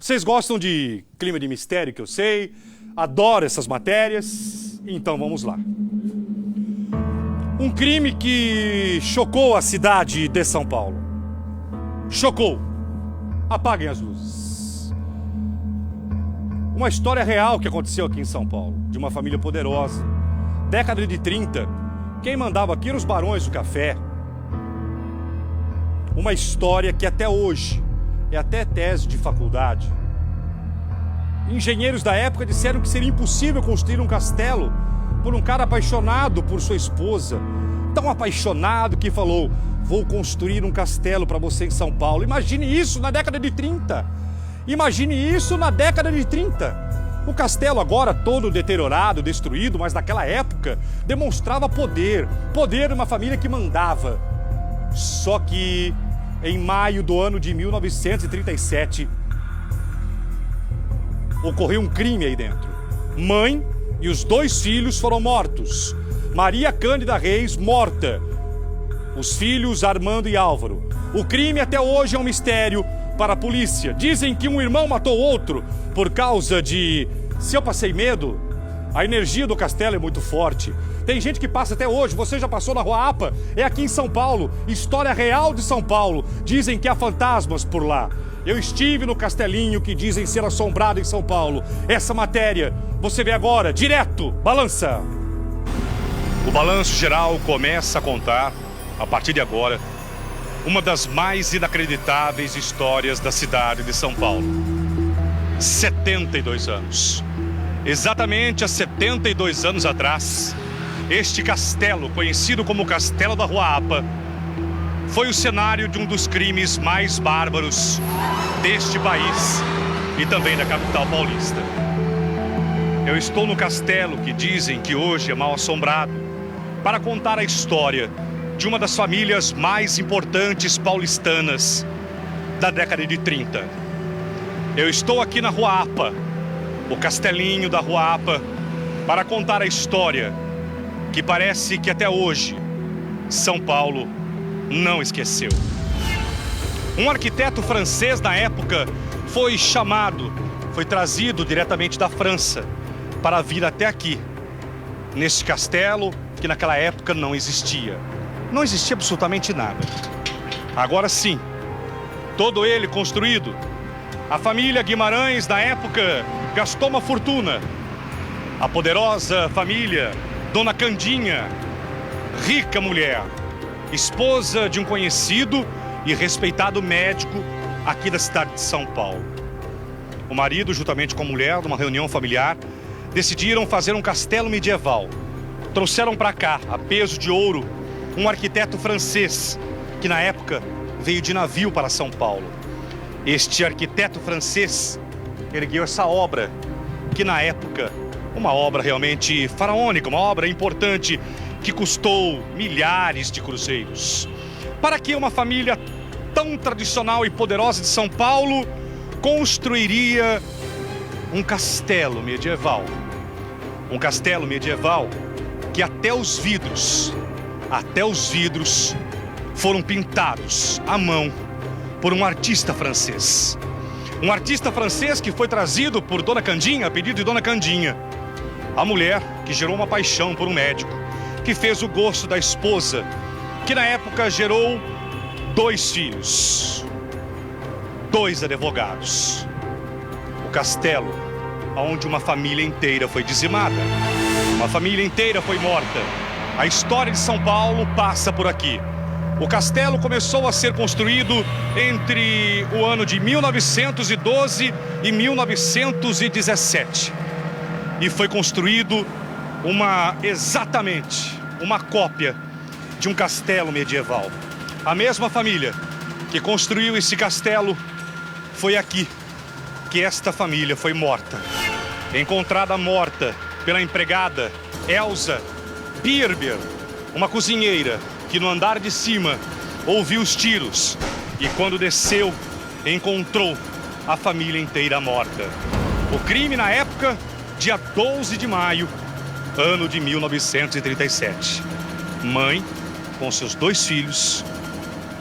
Vocês gostam de clima de mistério, que eu sei, adoro essas matérias, então vamos lá. Um crime que chocou a cidade de São Paulo. Chocou. Apaguem as luzes. Uma história real que aconteceu aqui em São Paulo, de uma família poderosa. Década de 30, quem mandava aqui eram os barões do café. Uma história que até hoje é até tese de faculdade. Engenheiros da época disseram que seria impossível construir um castelo por um cara apaixonado por sua esposa. Tão apaixonado que falou: vou construir um castelo para você em São Paulo. Imagine isso na década de 30. Imagine isso na década de 30. O castelo agora todo deteriorado, destruído, mas naquela época demonstrava poder. Poder de uma família que mandava. Só que em maio do ano de 1937, ocorreu um crime aí dentro. Mãe e os 2 filhos foram mortos. Maria Cândida Reis, morta. Os filhos Armando e Álvaro. O crime até hoje é um mistério para a polícia. Dizem que um irmão matou outro por causa de... Se eu passei medo, a energia do castelo é muito forte. Tem gente que passa até hoje. Você já passou na Rua APA? É aqui em São Paulo. História real de São Paulo. Dizem que há fantasmas por lá. Eu estive no castelinho que dizem ser assombrado em São Paulo. Essa matéria você vê agora, direto. Balança. O balanço geral começa a contar, a partir de agora, uma das mais inacreditáveis histórias da cidade de São Paulo. 72 anos. Exatamente há 72 anos atrás, este castelo, conhecido como Castelo da Rua APA, foi o cenário de um dos crimes mais bárbaros deste país e também da capital paulista. Eu estou no castelo que dizem que hoje é mal assombrado para contar a história de uma das famílias mais importantes paulistanas da década de 30. Eu estou aqui na Rua APA, o castelinho da Rua APA, para contar a história que parece que até hoje São Paulo não esqueceu. Um arquiteto francês na época foi trazido diretamente da França para vir até aqui, nesse castelo que naquela época não existia. Não existia absolutamente nada. Agora sim, todo ele construído. A família Guimarães, na época, gastou uma fortuna. A poderosa família Dona Candinha, rica mulher, esposa de um conhecido e respeitado médico aqui da cidade de São Paulo. O marido, juntamente com a mulher, numa reunião familiar, decidiram fazer um castelo medieval. Trouxeram para cá, a peso de ouro, um arquiteto francês, que na época veio de navio para São Paulo. Este arquiteto francês ergueu essa obra, que na época, uma obra realmente faraônica, uma obra importante, que custou milhares de cruzeiros. Para que uma família tão tradicional e poderosa de São Paulo construiria um castelo medieval. Um castelo medieval que até os vidros foram pintados à mão por um artista francês. Um artista francês que foi trazido por Dona Candinha, a pedido de Dona Candinha. A mulher que gerou uma paixão por um médico, que fez o gosto da esposa, que na época gerou 2 filhos, 2 advogados. O castelo onde uma família inteira foi dizimada, uma família inteira foi morta. A história de São Paulo passa por aqui. O castelo começou a ser construído entre o ano de 1912 e 1917. E foi construído exatamente uma cópia de um castelo medieval. A mesma família que construiu esse castelo, foi aqui que esta família foi morta. Encontrada morta pela empregada Elza Birber, uma cozinheira que no andar de cima ouviu os tiros e quando desceu encontrou a família inteira morta. O crime na época, dia 12 de maio, ano de 1937. Mãe com seus 2 filhos,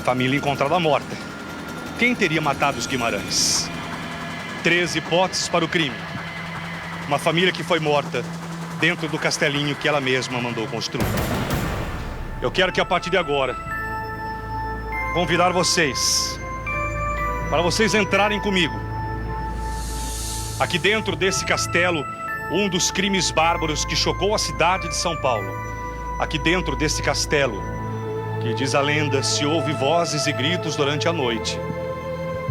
família encontrada morta. Quem teria matado os Guimarães? 3 hipóteses para o crime. Uma família que foi morta dentro do castelinho que ela mesma mandou construir. Eu quero que a partir de agora convidar vocês para vocês entrarem comigo aqui dentro desse castelo, um dos crimes bárbaros que chocou a cidade de São Paulo. Aqui dentro desse castelo, que diz a lenda, se ouve vozes e gritos durante a noite.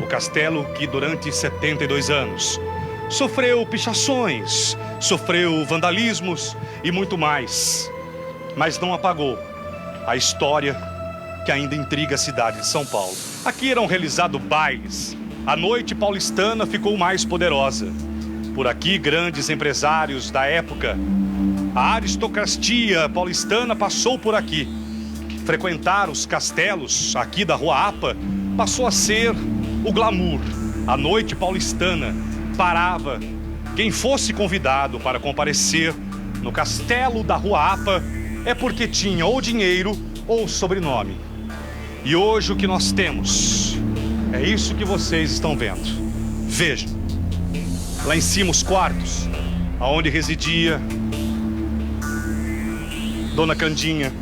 O castelo que durante 72 anos sofreu pichações, sofreu vandalismos e muito mais, mas não apagou a história que ainda intriga a cidade de São Paulo. Aqui eram realizados bailes, a noite paulistana ficou mais poderosa. Por aqui, grandes empresários da época, a aristocracia paulistana passou por aqui. Frequentar os castelos aqui da Rua APA passou a ser o glamour. A noite paulistana parava. Quem fosse convidado para comparecer no castelo da Rua APA é porque tinha ou dinheiro ou sobrenome. E hoje o que nós temos é isso que vocês estão vendo. Vejam, lá em cima os quartos, aonde residia Dona Candinha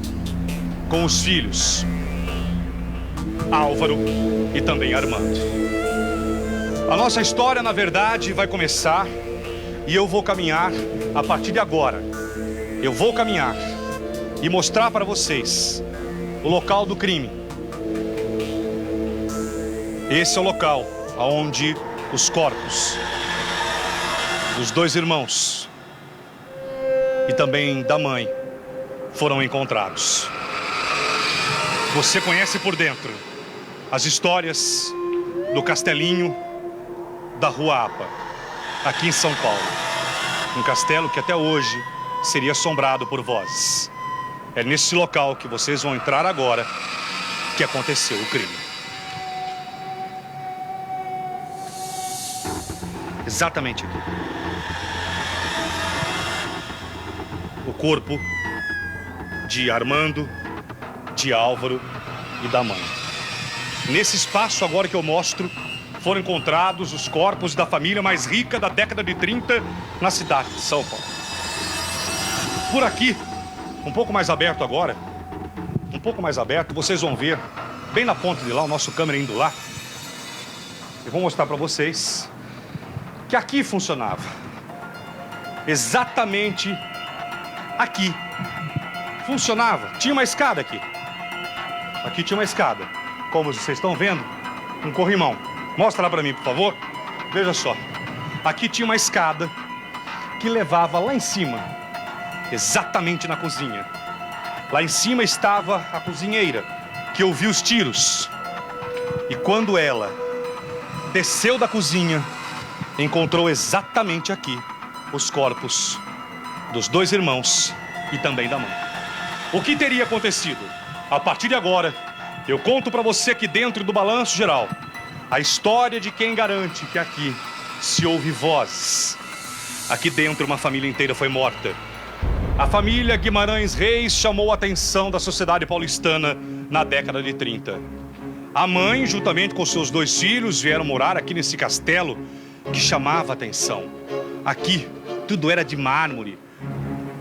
com os filhos Álvaro e também Armando. A nossa história, na verdade, vai começar e eu vou caminhar a partir de agora. Eu vou caminhar e mostrar para vocês o local do crime. Esse é o local onde os corpos dos 2 irmãos e também da mãe foram encontrados. Você conhece por dentro as histórias do castelinho da Rua APA, aqui em São Paulo. Um castelo que até hoje seria assombrado por vozes. É nesse local que vocês vão entrar agora que aconteceu o crime. Exatamente aqui. O corpo de Armando, de Álvaro e da mãe. Nesse espaço agora que eu mostro, foram encontrados os corpos da família mais rica da década de 30 na cidade de São Paulo. Por aqui, um pouco mais aberto agora, um pouco mais aberto, vocês vão ver, bem na ponta de lá, o nosso câmera indo lá. Eu vou mostrar para vocês que aqui funcionava. Exatamente aqui. Funcionava. Tinha uma escada aqui. Aqui tinha uma escada. Como vocês estão vendo, um corrimão. Mostra lá para mim, por favor. Veja só. Aqui tinha uma escada que levava lá em cima, exatamente na cozinha. Lá em cima estava a cozinheira, que ouviu os tiros. E quando ela desceu da cozinha, encontrou exatamente aqui os corpos dos 2 irmãos e também da mãe. O que teria acontecido? A partir de agora, eu conto para você aqui dentro do Balanço Geral a história de quem garante que aqui se ouve vozes. Aqui dentro uma família inteira foi morta. A família Guimarães Reis chamou a atenção da sociedade paulistana na década de 30. A mãe, juntamente com seus 2 filhos, vieram morar aqui nesse castelo que chamava a atenção. Aqui tudo era de mármore.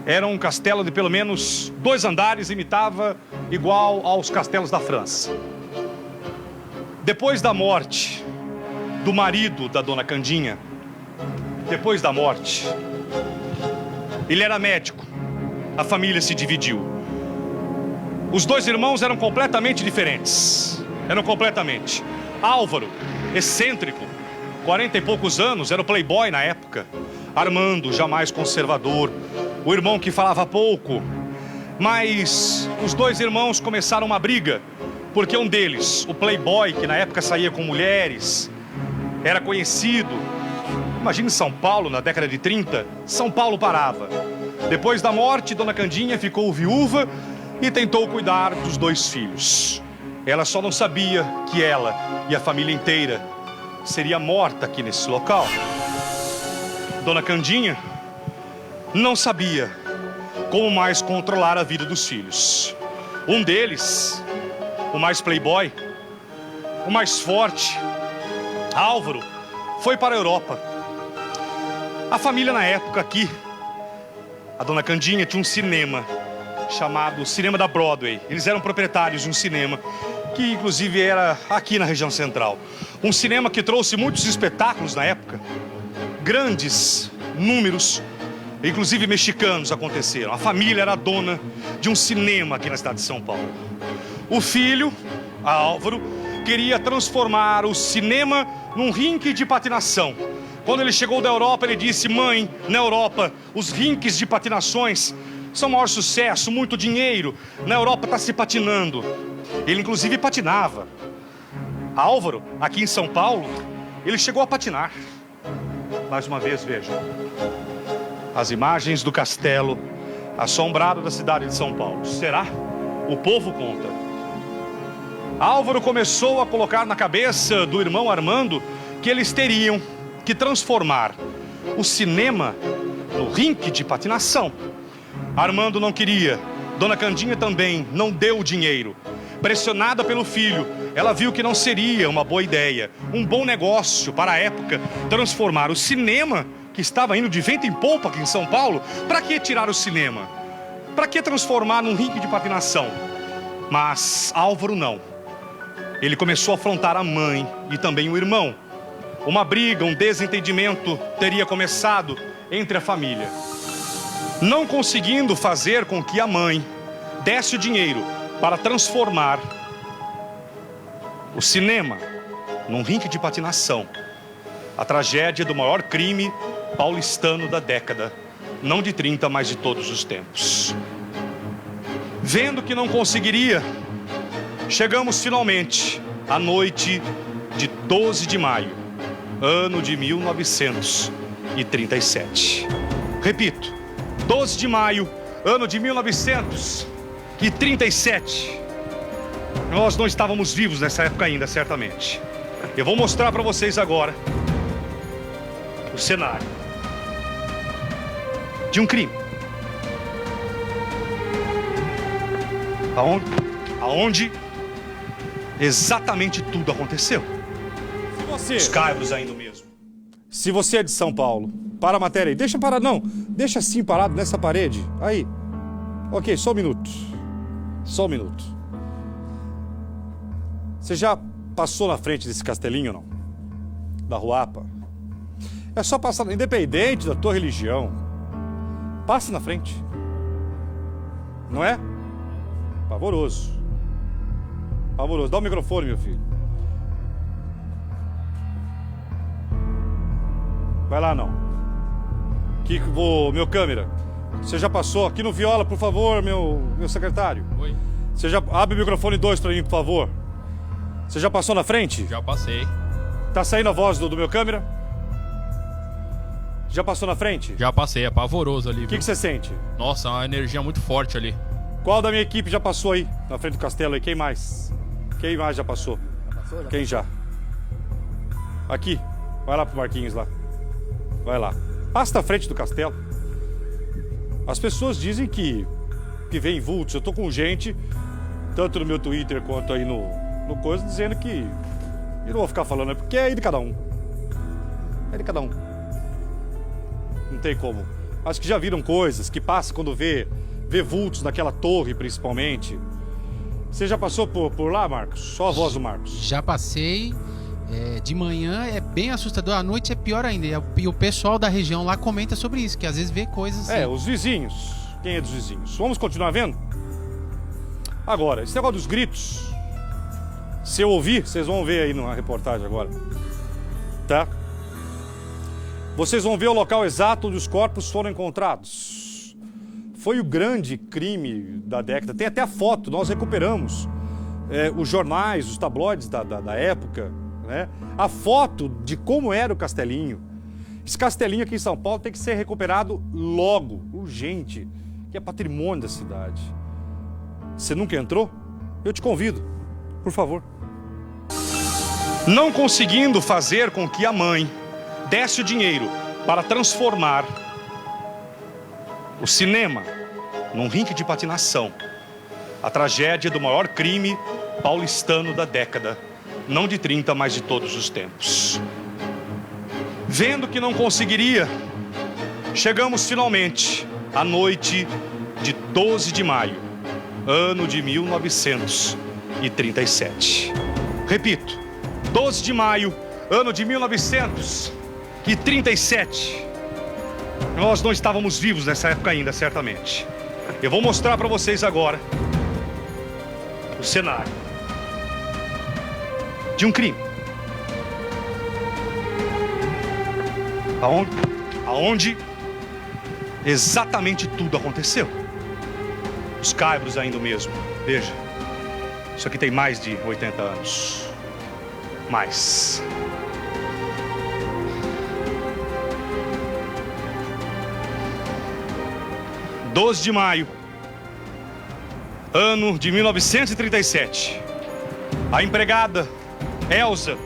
Era um castelo de pelo menos 2 andares, imitava igual aos castelos da França. Depois da morte do marido da Dona Candinha, depois da morte, ele era médico, a família se dividiu. Os 2 irmãos eram completamente diferentes. Eram completamente. Álvaro, excêntrico, 40 e poucos anos, era o playboy na época. Armando, jamais conservador, o irmão que falava pouco. Mas os 2 irmãos começaram uma briga, porque um deles, o playboy, que na época saía com mulheres, era conhecido. Imagine São Paulo na década de 30, São Paulo parava. Depois da morte, Dona Candinha ficou viúva e tentou cuidar dos 2 filhos. Ela só não sabia que ela e a família inteira seria morta aqui nesse local. Dona Candinha não sabia como mais controlar a vida dos filhos. Um deles, o mais playboy, o mais forte, Álvaro, foi para a Europa. A família na época aqui, a dona Candinha, tinha um cinema chamado Cinema da Broadway. Eles eram proprietários de um cinema que inclusive era aqui na região central. Um cinema que trouxe muitos espetáculos na época, grandes números, inclusive mexicanos aconteceram. A família era dona de um cinema aqui na cidade de São Paulo. O filho, Álvaro, queria transformar o cinema num rinque de patinação. Quando ele chegou da Europa, ele disse: mãe, na Europa, os rinques de patinações são o maior sucesso, muito dinheiro. Na Europa está se patinando. Ele, inclusive, patinava. Álvaro, aqui em São Paulo, ele chegou a patinar. Mais uma vez, vejam as imagens do castelo assombrado da cidade de São Paulo. Será? O povo conta. Álvaro começou a colocar na cabeça do irmão Armando que eles teriam que transformar o cinema no rinque de patinação. Armando não queria, dona Candinha também não deu o dinheiro. Pressionada pelo filho, ela viu que não seria uma boa ideia, um bom negócio para a época, transformar o cinema, que estava indo de vento em polpa aqui em São Paulo. Para que tirar o cinema? Para que transformar num rinque de patinação? Mas Álvaro não. Ele começou a afrontar a mãe e também o irmão. Uma briga, um desentendimento teria começado entre a família. Não conseguindo fazer com que a mãe desse o dinheiro para transformar o cinema num rinque de patinação, a tragédia do maior crime paulistano da década, não de 30, mas de todos os tempos. Vendo que não conseguiria, chegamos finalmente à noite de 12 de maio, ano de 1937. Repito, 12 de maio, ano de 1937. Nós não estávamos vivos nessa época ainda, certamente. Eu vou mostrar para vocês agora o cenário de um crime. Aonde exatamente tudo aconteceu. Os caibros ainda mesmo. Se você é de São Paulo, para a matéria aí. Deixa parado, não. Deixa assim parado nessa parede. Aí. Ok, só um minuto. Só um minuto. Você já passou na frente desse castelinho, não? Da Ruapa? É só passar, independente da tua religião. Passe na frente. Não é? Pavoroso. Pavoroso. Dá o microfone, meu filho. Vai lá, não. Meu câmera. Você já passou? Aqui no Viola, por favor, meu secretário. Oi. Você já abre o microfone 2 pra mim, por favor. Você já passou na frente? Já passei. Tá saindo a voz do meu câmera? Já passou na frente? Já passei, é pavoroso ali. O que você sente? Nossa, uma energia muito forte ali. Qual da minha equipe já passou aí? Na frente do castelo aí? Quem mais? Quem mais já passou? Quem já? Aqui. Vai lá pro Marquinhos lá. Vai lá. Passa na frente do castelo. As pessoas dizem que vem vultos. Eu tô com gente, tanto no meu Twitter quanto aí no coisa, dizendo que... Eu não vou ficar falando, porque é aí de cada um. É de cada um. Não tem como. Acho que já viram coisas que passa quando vê vultos naquela torre, principalmente. Você já passou por lá, Marcos? Só a voz do Marcos. Já passei. De manhã é bem assustador, à noite é pior ainda. E o pessoal da região lá comenta sobre isso, que às vezes vê coisas assim. Os vizinhos. Quem é dos vizinhos? Vamos continuar vendo? Agora, esse negócio dos gritos, se eu ouvir, vocês vão ver aí na reportagem agora. Tá? Vocês vão ver o local exato onde os corpos foram encontrados. Foi o grande crime da década. Tem até a foto, nós recuperamos. Os jornais, os tabloides da época, né? A foto de como era o castelinho. Esse castelinho aqui em São Paulo tem que ser recuperado logo, urgente, que é patrimônio da cidade. Você nunca entrou? Eu te convido, por favor. Não conseguindo fazer com que a mãe desse o dinheiro para transformar o cinema num rinque de patinação, a tragédia do maior crime paulistano da década, não de 30, mas de todos os tempos. Vendo que não conseguiria, chegamos finalmente à noite de 12 de maio, ano de 1937. Repito, 12 de maio, ano de 1937. Nós não estávamos vivos nessa época ainda, certamente. Eu vou mostrar para vocês agora o cenário de um crime. Aonde exatamente tudo aconteceu. Os caibros ainda o mesmo. Veja, isso aqui tem mais de 80 anos. Mais. – 12 de maio, ano de 1937. A empregada Elza,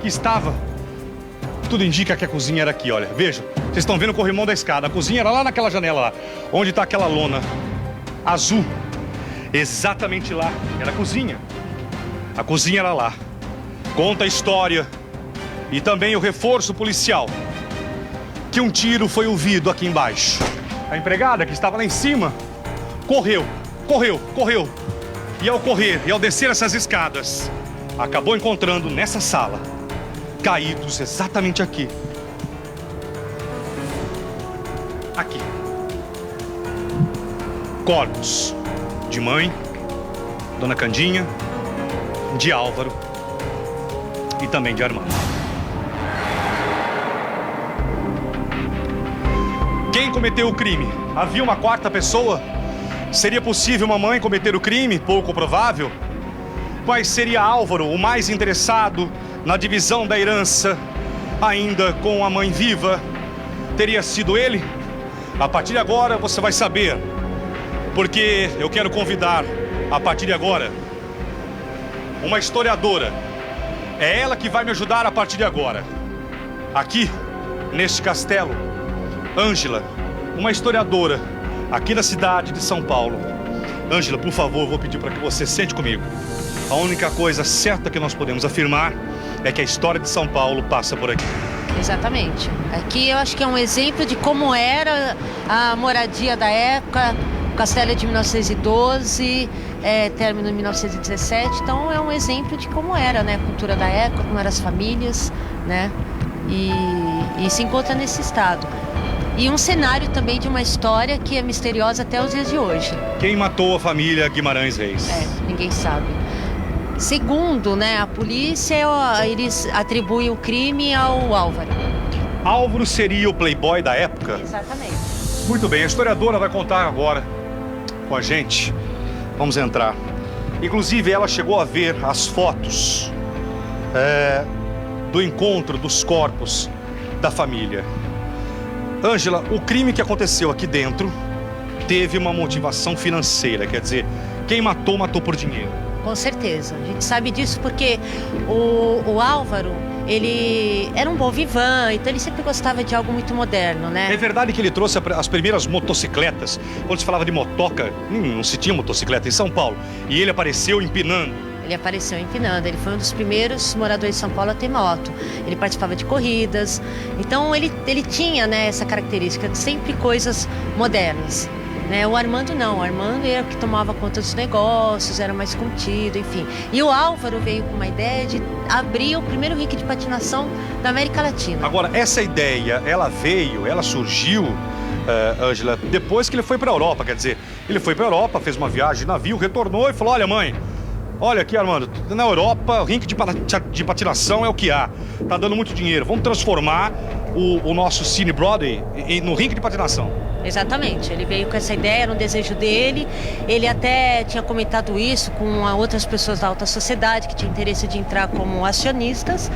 que estava... Tudo indica que a cozinha era aqui, olha. Veja, vocês estão vendo o corrimão da escada. A cozinha era lá naquela janela lá, onde está aquela lona azul. Exatamente lá, era a cozinha. A cozinha era lá. Conta a história e também o reforço policial que um tiro foi ouvido aqui embaixo. A empregada que estava lá em cima correu. E ao correr e ao descer essas escadas, acabou encontrando nessa sala, caídos exatamente aqui. Aqui. Corpos de mãe, Dona Candinha, de Álvaro e também de Armando. Quem cometeu o crime? Havia uma quarta pessoa? Seria possível uma mãe cometer o crime? Pouco provável. Mas seria Álvaro o mais interessado na divisão da herança, ainda com a mãe viva? Teria sido ele? A partir de agora você vai saber, porque eu quero convidar, a partir de agora, uma historiadora. É ela que vai me ajudar a partir de agora. Aqui, neste castelo, Ângela, uma historiadora aqui da cidade de São Paulo. Ângela, por favor, eu vou pedir para que você sente comigo. A única coisa certa que nós podemos afirmar é que a história de São Paulo passa por aqui. Exatamente. Aqui eu acho que é um exemplo de como era a moradia da época. O castelo é de 1912, término em 1917. Então é um exemplo de como era, né, a cultura da época, como eram as famílias, né? E se encontra nesse estado. E um cenário também de uma história que é misteriosa até os dias de hoje. Quem matou a família Guimarães Reis? Ninguém sabe. Segundo, né, a polícia, eles atribuem o crime ao Álvaro. Álvaro seria o playboy da época? Exatamente. Muito bem, a historiadora vai contar agora com a gente. Vamos entrar. Inclusive, ela chegou a ver as fotos do encontro dos corpos da família. Ângela, o crime que aconteceu aqui dentro teve uma motivação financeira, quer dizer, quem matou, matou por dinheiro. Com certeza, a gente sabe disso porque o Álvaro, ele era um bom vivan, então ele sempre gostava de algo muito moderno, né? É verdade que ele trouxe as primeiras motocicletas. Quando se falava de motoca, não se tinha motocicleta em São Paulo. E ele apareceu empinando. Ele apareceu empinando, ele foi um dos primeiros moradores de São Paulo a ter moto. Ele participava de corridas, então ele tinha, né, essa característica de sempre coisas modernas. Né? O Armando não, o Armando era o que tomava conta dos negócios, era mais contido, enfim. E o Álvaro veio com uma ideia de abrir o primeiro rink de patinação da América Latina. Agora, essa ideia, ela surgiu, Ângela, depois que ele foi para a Europa, quer dizer, ele foi para a Europa, fez uma viagem de navio, retornou e falou, olha mãe, olha aqui Armando, na Europa o rink de patinação é o que há, tá dando muito dinheiro, vamos transformar o nosso Cine Broadway no rink de patinação. Exatamente, ele veio com essa ideia, era um desejo dele, ele até tinha comentado isso com outras pessoas da alta sociedade que tinham interesse de entrar como acionistas,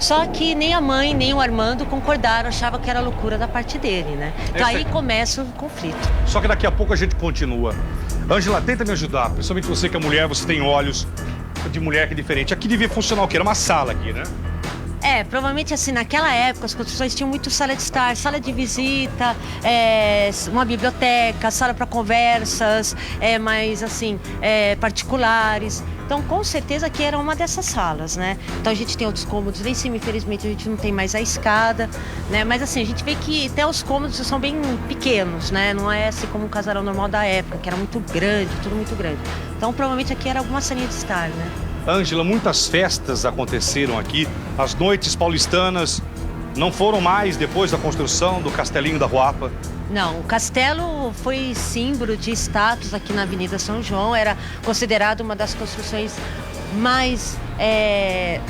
só que nem a mãe nem o Armando concordaram, achavam que era loucura da parte dele, né? Então aí começa o conflito. Só que daqui a pouco a gente continua. Ângela, tenta me ajudar, principalmente você que é mulher, você tem olhos de mulher que é diferente. Aqui devia funcionar o quê? Era uma sala aqui, né? Provavelmente assim, naquela época as construções tinham muito sala de estar, sala de visita, uma biblioteca, sala para conversas, mais assim, particulares. Então, com certeza que era uma dessas salas, né? Então a gente tem outros cômodos lá em cima, infelizmente a gente não tem mais a escada, né? Mas assim, a gente vê que até os cômodos são bem pequenos, né? Não é assim como um casarão normal da época, que era muito grande, tudo muito grande. Então, provavelmente aqui era alguma salinha de estar, né? Ângela, muitas festas aconteceram aqui. As noites paulistanas não foram mais depois da construção do Castelinho da Ruapa. Não, o castelo foi símbolo de status aqui na Avenida São João. Era considerado uma das construções mais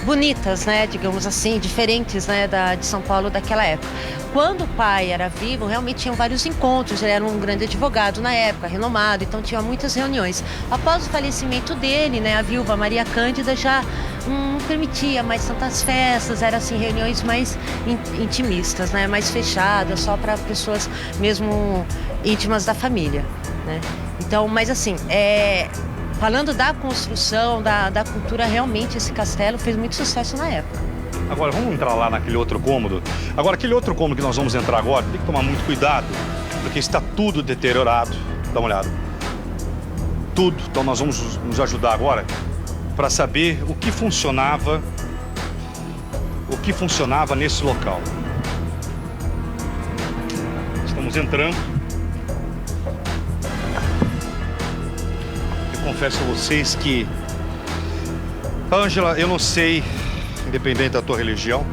bonitas, né, digamos assim, diferentes, né, de São Paulo daquela época. Quando o pai era vivo, realmente tinham vários encontros. Ele era um grande advogado na época, renomado, então tinha muitas reuniões. Após o falecimento dele, né, a viúva Maria Cândida já não permitia mais tantas festas, eram assim reuniões mais intimistas, né, mais fechadas, só para pessoas mesmo íntimas da família, né? Então, mas assim, falando da construção, da cultura, realmente esse castelo fez muito sucesso na época. Agora, vamos entrar lá naquele outro cômodo. Agora, aquele outro cômodo que nós vamos entrar agora, tem que tomar muito cuidado, porque está tudo deteriorado. Dá uma olhada. Tudo. Então, nós vamos nos ajudar agora para saber o que funcionava nesse local. Estamos entrando. Confesso a vocês que, Ângela, eu não sei, independente da tua religião,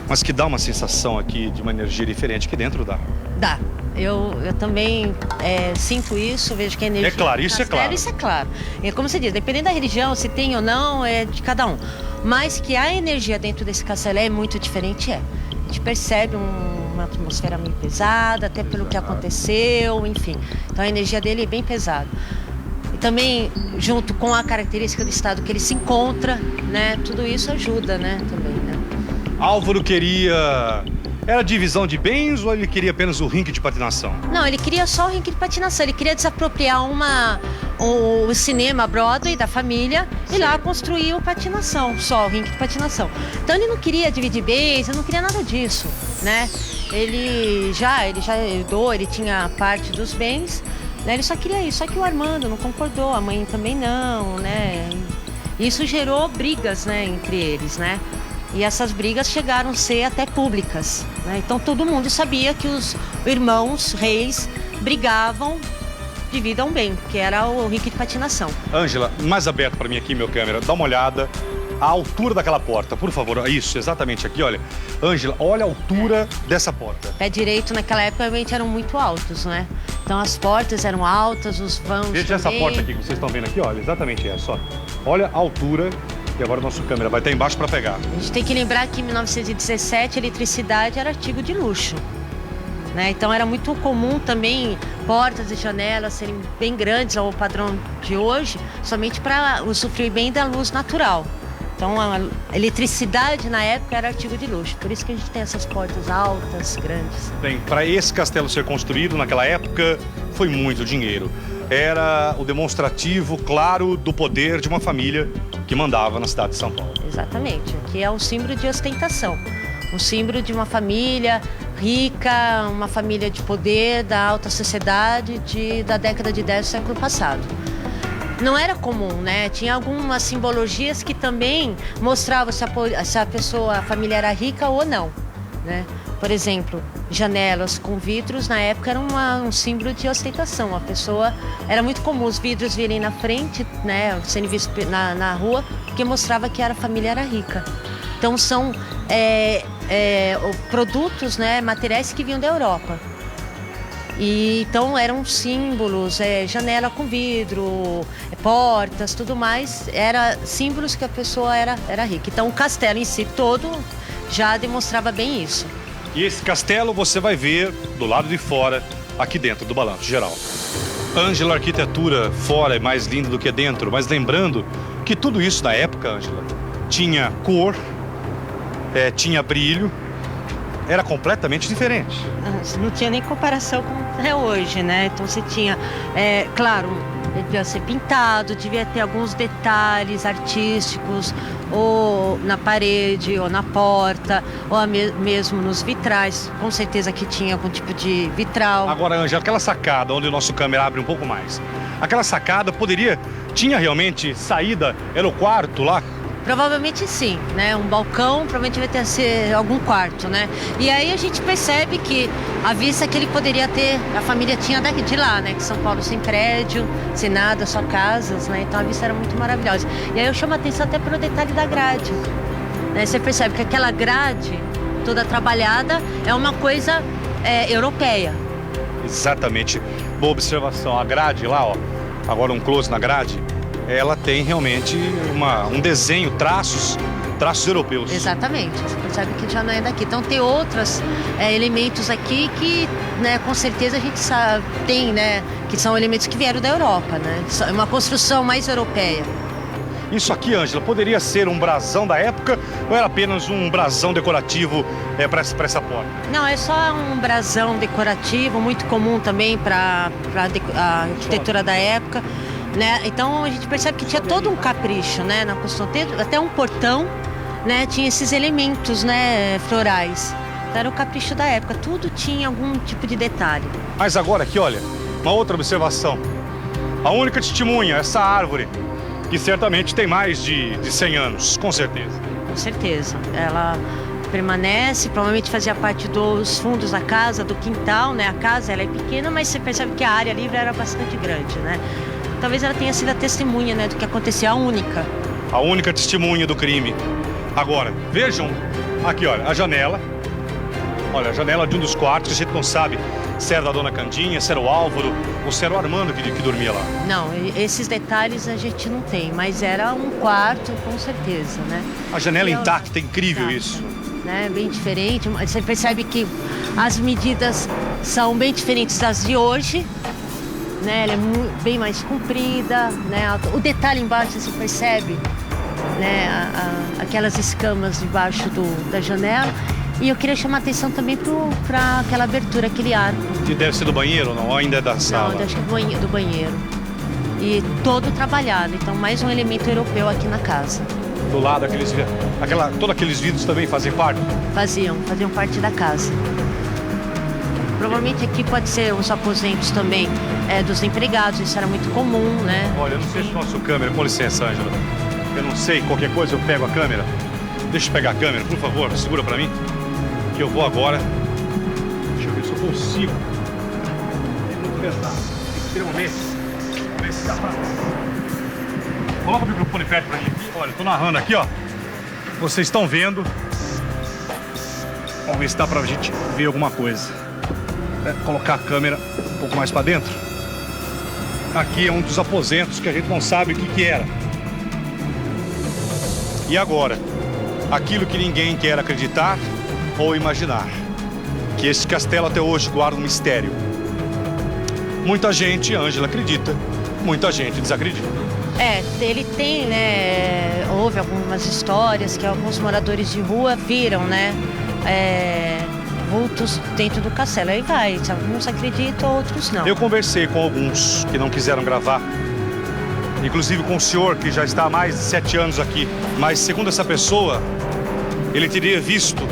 mas que dá uma sensação aqui de uma energia diferente aqui dentro dá. Dá. Eu também sinto isso, vejo que a energia... É claro, isso é claro. Isso é claro. E como você diz, dependendo da religião, se tem ou não, é de cada um. Mas que a energia dentro desse castelo é muito diferente, A gente percebe uma atmosfera meio pesada, até pelo que aconteceu, enfim. Então a energia dele é bem pesada. E também, junto com a característica do estado que ele se encontra, né? Tudo isso ajuda, né? Também, né? Álvaro queria... Era divisão de bens ou ele queria apenas o rink de patinação? Não, ele queria só o rink de patinação. Ele queria desapropriar o cinema Broadway da família e lá construir o patinação, só o rink de patinação. Então ele não queria dividir bens, ele não queria nada disso, né? Ele já herdou, ele tinha parte dos bens, né? Ele só queria isso, só que o Armando não concordou, a mãe também não, né? Isso gerou brigas, né, entre eles, né? E essas brigas chegaram a ser até públicas, né? Então todo mundo sabia que os irmãos reis brigavam devido a um bem, que era o rink de patinação. Ângela, mais aberto para mim aqui, meu câmera, dá uma olhada. A altura daquela porta, por favor. Isso, exatamente aqui, olha. Ângela, olha a altura dessa porta. Pé direito naquela época realmente eram muito altos, né? Então as portas eram altas, os vãos Veja também. essa porta aqui que vocês estão vendo aqui, olha, exatamente essa, ó. Olha a altura. E agora a nossa câmera vai estar embaixo para pegar. A gente tem que lembrar que em 1917 a eletricidade era artigo de luxo, né? Então era muito comum também portas e janelas serem bem grandes ao padrão de hoje, somente para usufruir bem da luz natural. Então a eletricidade na época era artigo de luxo, por isso que a gente tem essas portas altas, grandes. Bem, para esse castelo ser construído naquela época foi muito dinheiro. Era o demonstrativo claro do poder de uma família que mandava na cidade de São Paulo. Exatamente, que é um símbolo de ostentação, um símbolo de uma família rica, uma família de poder da alta sociedade da década de 10 do século passado. Não era comum, né? Tinha algumas simbologias que também mostravam se a família era rica ou não, né? Por exemplo, janelas com vidros na época era um símbolo de ostentação. A pessoa, era muito comum os vidros virem na frente, né, sendo vistos na rua, porque mostrava que a família era rica. Então são produtos, né, materiais que vinham da Europa. E então eram símbolos, janela com vidro, portas, tudo mais, era símbolos que a pessoa era rica. Então o castelo em si todo já demonstrava bem isso. E esse castelo você vai ver do lado de fora, aqui dentro do Balanço Geral. Ângela, a arquitetura fora é mais linda do que dentro, mas lembrando que tudo isso na época, Ângela, tinha cor, tinha brilho, era completamente diferente. Não tinha nem comparação com é hoje, né? Então você tinha, claro, ele devia ser pintado, devia ter alguns detalhes artísticos, ou na parede, ou na porta, ou mesmo nos vitrais. Com certeza que tinha algum tipo de vitral. Agora, Ângela, aquela sacada onde o nosso câmera abre um pouco mais, aquela sacada tinha realmente saída? Era o quarto lá? Provavelmente sim, né? Um balcão, provavelmente vai ter ser algum quarto, né? E aí a gente percebe que a vista que ele poderia ter, a família tinha daqui de lá, né? Que São Paulo sem prédio, sem nada, só casas, né? Então a vista era muito maravilhosa. E aí eu chamo a atenção até pelo detalhe da grade, né? Você percebe que aquela grade toda trabalhada é uma coisa europeia. Exatamente. Boa observação. A grade lá, ó, agora um close na grade, ela tem realmente um desenho, traços europeus. Exatamente, você percebe que já não é daqui. Então tem outros elementos aqui que, né, com certeza a gente sabe, tem, né, que são elementos que vieram da Europa, né? É uma construção mais europeia. Isso aqui, Ângela, poderia ser um brasão da época ou era apenas um brasão decorativo para essa porta? Não, é só um brasão decorativo, muito comum também para a arquitetura da época. Né? Então a gente percebe que tinha todo um capricho, né, na construção, até um portão, né, tinha esses elementos, né, florais. Então era o capricho da época, tudo tinha algum tipo de detalhe. Mas agora aqui, olha, uma outra observação. A única testemunha, essa árvore, que certamente tem mais de 100 anos, com certeza. Com certeza, ela permanece, provavelmente fazia parte dos fundos da casa, do quintal, né, a casa ela é pequena, mas você percebe que a área livre era bastante grande, né. Talvez ela tenha sido a testemunha, né, do que aconteceu, a única. A única testemunha do crime. Agora, vejam aqui, olha, a janela. Olha, a janela de um dos quartos, a gente não sabe se era da dona Candinha, se era o Álvaro ou se era o Armando que dormia lá. Não, esses detalhes a gente não tem, mas era um quarto com certeza, né? A janela intacta, é incrível isso. Né, bem diferente, você percebe que as medidas são bem diferentes das de hoje. Né, ela é bem mais comprida, né, o detalhe embaixo você percebe, né, aquelas escamas debaixo da janela. E eu queria chamar a atenção também para aquela abertura, aquele arco. Que deve ser do banheiro, não? Ou ainda é da sala? Não, acho que é do banheiro. E todo trabalhado, então mais um elemento europeu aqui na casa. Do lado, todos aqueles vidros também fazem parte? Faziam parte da casa. Provavelmente aqui pode ser os aposentos também dos empregados, isso era muito comum, né? Olha, eu não sei se o nosso câmera, com licença, Ângela. Eu não sei, qualquer coisa eu pego a câmera. Deixa eu pegar a câmera, por favor, segura pra mim. Que eu vou agora. Deixa eu ver se eu consigo. É muito pesado, extremamente. Vamos ver se dá pra... Coloca o microfone perto pra mim aqui. Olha, eu tô narrando aqui, ó. Vocês estão vendo. Vamos ver se dá pra gente ver alguma coisa. Colocar a câmera um pouco mais para dentro. Aqui é um dos aposentos que a gente não sabe o que era. E agora, aquilo que ninguém quer acreditar ou imaginar, que esse castelo até hoje guarda um mistério. Muita gente, Ângela, acredita, muita gente desacredita. Ele tem, né, houve algumas histórias que alguns moradores de rua viram, né, vultos dentro do castelo. Aí vai, alguns acreditam, outros não. Eu conversei com alguns que não quiseram gravar, inclusive com o senhor que já está há mais de 7 anos aqui, mas segundo essa pessoa, ele teria visto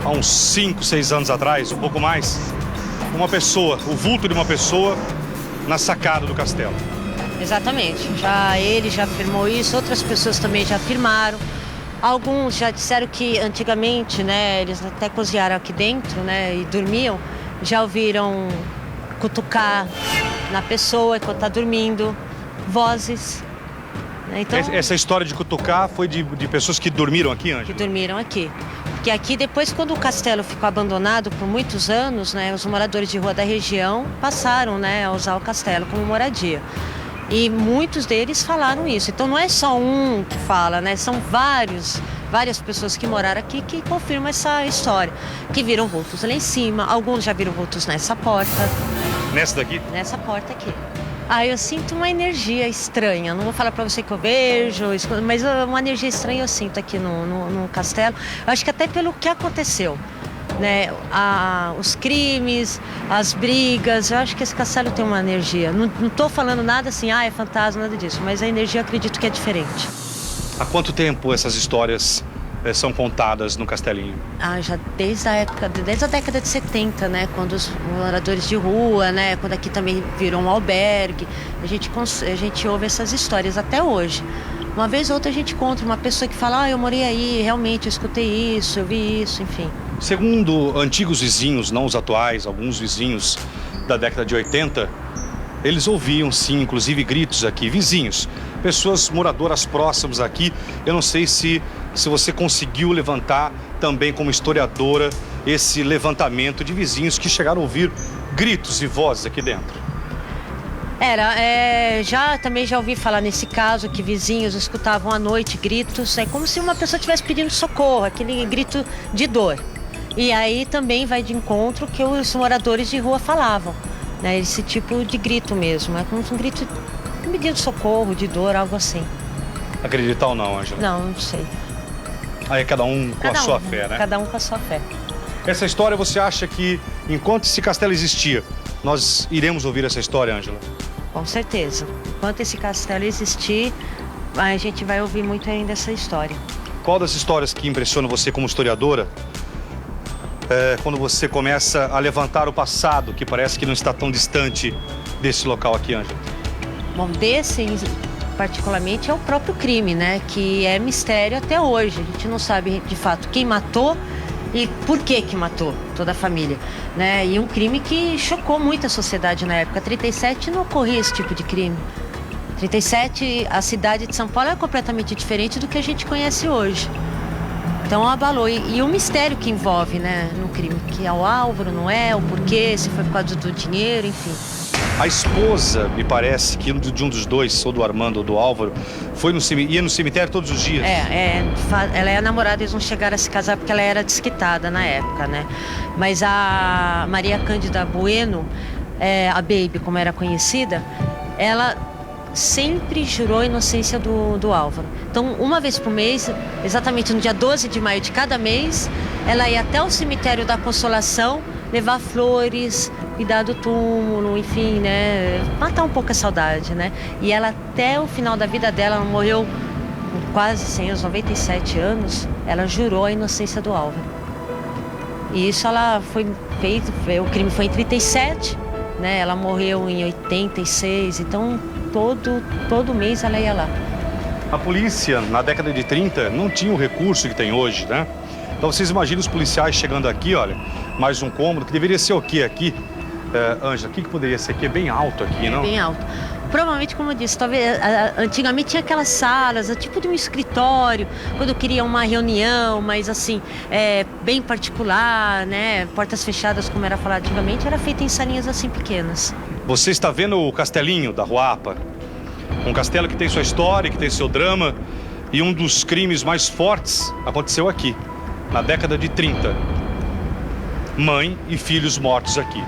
há uns 5, 6 anos atrás, um pouco mais, uma pessoa, o vulto de uma pessoa na sacada do castelo. Exatamente, ele já afirmou isso, outras pessoas também já afirmaram. Alguns já disseram que antigamente, né, eles até cozinharam aqui dentro, né, e dormiam, já ouviram cutucar na pessoa enquanto está dormindo, vozes. Né, então, essa história de cutucar foi de pessoas que dormiram aqui, Ângela? Que dormiram aqui. Porque aqui, depois, quando o castelo ficou abandonado por muitos anos, né, os moradores de rua da região passaram, né, a usar o castelo como moradia. E muitos deles falaram isso. Então não é só um que fala, né? São várias pessoas que moraram aqui que confirmam essa história. Que viram vultos lá em cima, alguns já viram vultos nessa porta. Nessa daqui? Nessa porta aqui. Eu sinto uma energia estranha. Não vou falar pra você que eu vejo, mas uma energia estranha eu sinto aqui no castelo. Eu acho que até pelo que aconteceu. Né, os crimes, as brigas, eu acho que esse castelo tem uma energia. Não estou falando nada assim, é fantasma, nada disso, mas a energia eu acredito que é diferente. Há quanto tempo essas histórias são contadas no Castelinho? Já desde a década de 70, né? Quando os moradores de rua, né? Quando aqui também virou um albergue, a gente ouve essas histórias até hoje. Uma vez ou outra a gente encontra uma pessoa que fala, eu morei aí, realmente, eu escutei isso, eu vi isso, enfim. Segundo antigos vizinhos, não os atuais, alguns vizinhos da década de 80, eles ouviam sim, inclusive gritos aqui, vizinhos, pessoas moradoras próximas aqui. Eu não sei se você conseguiu levantar também como historiadora esse levantamento de vizinhos que chegaram a ouvir gritos e vozes aqui dentro. Também já ouvi falar nesse caso que vizinhos escutavam à noite gritos, é como se uma pessoa estivesse pedindo socorro, aquele grito de dor. E aí também vai de encontro que os moradores de rua falavam, né? Esse tipo de grito mesmo, é como um grito pedindo socorro, de dor, algo assim. Acreditar ou não, Ângela? Não sei. Aí é cada um com a sua fé, né? Cada um com a sua fé. Essa história, você acha que enquanto esse castelo existia, nós iremos ouvir essa história, Ângela? Com certeza. Enquanto esse castelo existir, a gente vai ouvir muito ainda essa história. Qual das histórias que impressiona você como historiadora quando você começa a levantar o passado, que parece que não está tão distante desse local aqui, Ângela? Bom, desse particularmente é o próprio crime, né? Que é mistério até hoje. A gente não sabe de fato quem matou e por que matou toda a família, né? E um crime que chocou muito a sociedade na época. 37 não ocorria esse tipo de crime. 37, a cidade de São Paulo é completamente diferente do que a gente conhece hoje. Então abalou. E o mistério que envolve, né, no crime, que é o Álvaro, não é, o porquê, se foi por causa do dinheiro, enfim. A esposa, me parece que de um dos dois, ou do Armando ou do Álvaro, ia no cemitério todos os dias. Ela é a namorada, eles não chegaram a se casar porque ela era desquitada na época, né? Mas a Maria Cândida Bueno, a Baby, como era conhecida, ela sempre jurou a inocência do Álvaro. Então, uma vez por mês, exatamente no dia 12 de maio de cada mês, ela ia até o cemitério da Consolação, levar flores, cuidar do túmulo, enfim, né? Matar um pouco a saudade, né? E ela, até o final da vida dela, ela morreu com quase 100 anos, 97 anos, ela jurou a inocência do Álvaro. E isso ela foi feito, o crime foi em 37, né? Ela morreu em 86, então todo mês ela ia lá. A polícia, na década de 30, não tinha o recurso que tem hoje, né? Então vocês imaginam os policiais chegando aqui, olha, mais um cômodo, que deveria ser o quê aqui? Ângela, o que poderia ser aqui? É bem alto aqui, não? Bem alto. Provavelmente, como eu disse, talvez antigamente tinha aquelas salas, tipo de um escritório, quando queria uma reunião, mas assim, bem particular, né? Portas fechadas, como era falado antigamente, era feita em salinhas assim pequenas. Você está vendo o Castelinho da Rua APA? Um castelo que tem sua história, que tem seu drama, e um dos crimes mais fortes aconteceu aqui, na década de 30. Mãe e filhos mortos aqui.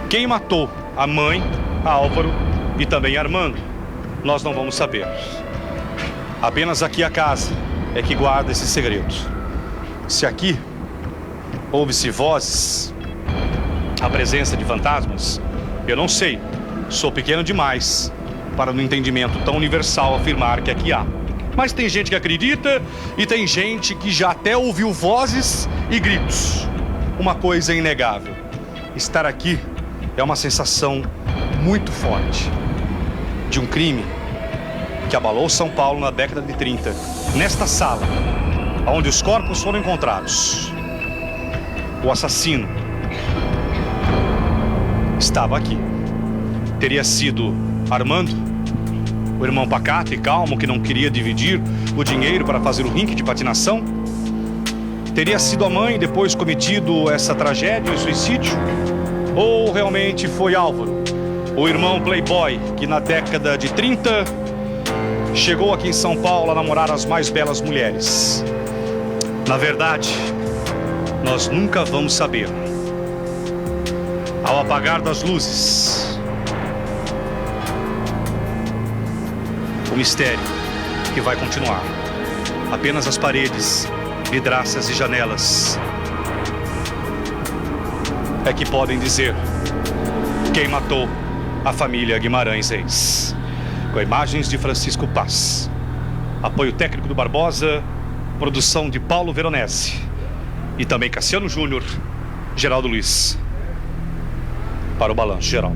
Quem matou a mãe, Álvaro e também Armando, nós não vamos saber. Apenas aqui a casa é que guarda esse segredo. Se aqui ouve-se vozes, a presença de fantasmas, eu não sei. Sou pequeno demais para, no entendimento tão universal, afirmar que aqui há. Mas tem gente que acredita e tem gente que já até ouviu vozes e gritos. Uma coisa é inegável: estar aqui é uma sensação muito forte de um crime que abalou São Paulo na década de 30. Nesta sala, onde os corpos foram encontrados, o assassino estava aqui. Teria sido Armando, o irmão pacato e calmo que não queria dividir o dinheiro para fazer o rink de patinação? Teria sido a mãe depois cometido essa tragédia e suicídio? Ou realmente foi Álvaro, o irmão playboy, que na década de 30 chegou aqui em São Paulo a namorar as mais belas mulheres? Na verdade, nós nunca vamos saber. Ao apagar das luzes, o mistério que vai continuar. Apenas as paredes, vidraças e janelas é que podem dizer quem matou a família Guimarães Reis. Com imagens de Francisco Paz, Apoio técnico do Barbosa, produção de Paulo Veronese. E também Cassiano Júnior, Geraldo Luiz. Para o balanço geral.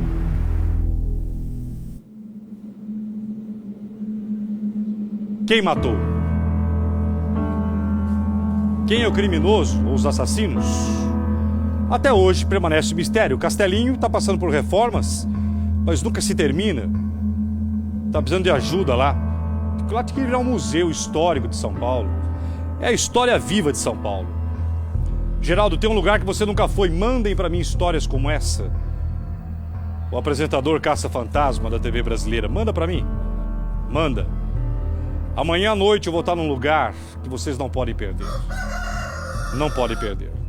Quem matou? Quem é o criminoso ou os assassinos? Até hoje permanece o mistério. O Castelinho está passando por reformas, mas nunca se termina. Está precisando de ajuda lá. Lá tem que virar um museu histórico de São Paulo. É a história viva de São Paulo. Geraldo, tem um lugar que você nunca foi. Mandem para mim histórias como essa. O apresentador Caça-Fantasma da TV brasileira. Manda para mim. Manda. Amanhã à noite eu vou estar num lugar que vocês não podem perder. Não podem perder.